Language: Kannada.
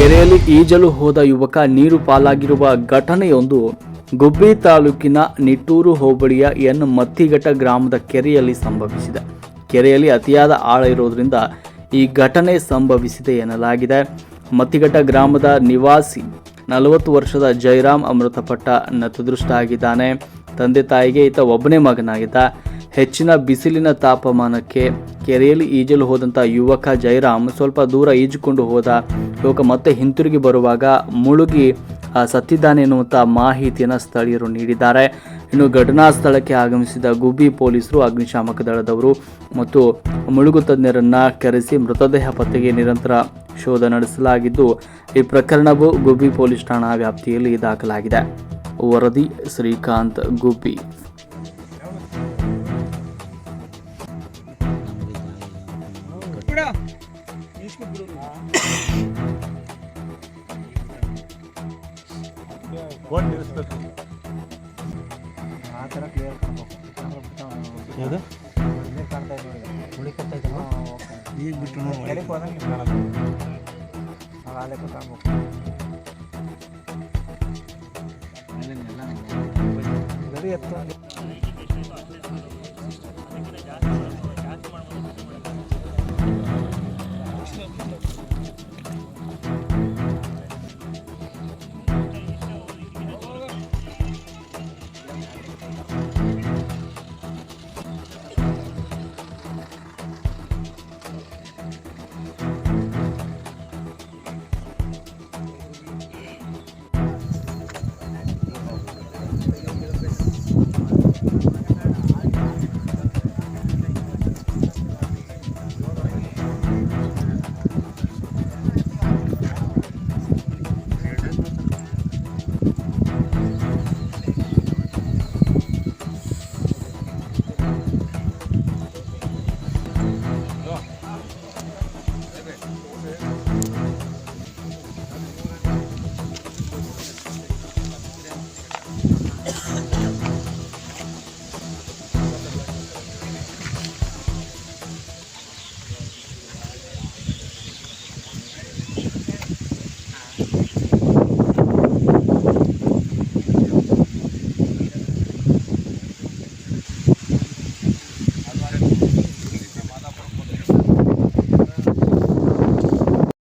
ಕೆರೆಯಲ್ಲಿ ಈಜಲು ಹೋದ ಯುವಕ ನೀರು ಪಾಲಾಗಿರುವ ಘಟನೆಯೊಂದು ಗುಬ್ಬಿ ತಾಲೂಕಿನ ನಿಟ್ಟೂರು ಹೋಬಳಿಯ ಎನ್ ಮತ್ತಿಘಟ್ಟ ಗ್ರಾಮದ ಕೆರೆಯಲ್ಲಿ ಸಂಭವಿಸಿದೆ. ಕೆರೆಯಲ್ಲಿ ಅತಿಯಾದ ಆಳ ಇರೋದ್ರಿಂದ ಈ ಘಟನೆ ಸಂಭವಿಸಿದೆ ಎನ್ನಲಾಗಿದೆ. ಮತ್ತಿಘಟ್ಟ ಗ್ರಾಮದ ನಿವಾಸಿ 40 ವರ್ಷದ ಜೈರಾಮ್ ಮೃತಪಟ್ಟ ನತದೃಷ್ಟ ಆಗಿದ್ದಾನೆ. ತಂದೆ ತಾಯಿಗೆ ಈತ ಒಬ್ಬನೇ ಮಗನಾಗಿದ್ದ. ಹೆಚ್ಚಿನ ಬಿಸಿಲಿನ ತಾಪಮಾನಕ್ಕೆ ಕೆರೆಯಲ್ಲಿ ಈಜಲು ಹೋದಂಥ ಯುವಕ ಜೈರಾಮ್ ಸ್ವಲ್ಪ ದೂರ ಈಜಿಕೊಂಡು ಹೋದ ಯುವಕ ಮತ್ತೆ ಹಿಂತಿರುಗಿ ಬರುವಾಗ ಮುಳುಗಿ ಸತ್ತಿದ್ದಾನೆ ಎನ್ನುವಂಥ ಮಾಹಿತಿಯನ್ನು ಸ್ಥಳೀಯರು ನೀಡಿದ್ದಾರೆ. ಇನ್ನು ಘಟನಾ ಸ್ಥಳಕ್ಕೆ ಆಗಮಿಸಿದ ಗುಬ್ಬಿ ಪೊಲೀಸರು, ಅಗ್ನಿಶಾಮಕ ದಳದವರು ಮತ್ತು ಮುಳುಗು ತಜ್ಞರನ್ನು ಕರೆಸಿ ಮೃತದೇಹ ಪತ್ತೆಗೆ ನಿರಂತರ ಶೋಧ ನಡೆಸಲಾಗಿದ್ದು, ಈ ಪ್ರಕರಣವು ಗುಬ್ಬಿ ಪೊಲೀಸ್ ಠಾಣಾ ವ್ಯಾಪ್ತಿಯಲ್ಲಿ ದಾಖಲಾಗಿದೆ. ವರದಿ ಶ್ರೀಕಾಂತ್, ಗುಬ್ಬಿ. ಆ ಥರ ಕ್ಲಿಯರ್ ಕಾಣ್ಬೇಕು. ಈಗ ಬಿಟ್ಟು ನೋಡಿ ಹೋದಂಗೆ ಕಾಣೋದು. ನಾವು ಅಲ್ಲೇ ಕಾಣ್ಬೇಕು. ಗಡಿ ಎತ್ತು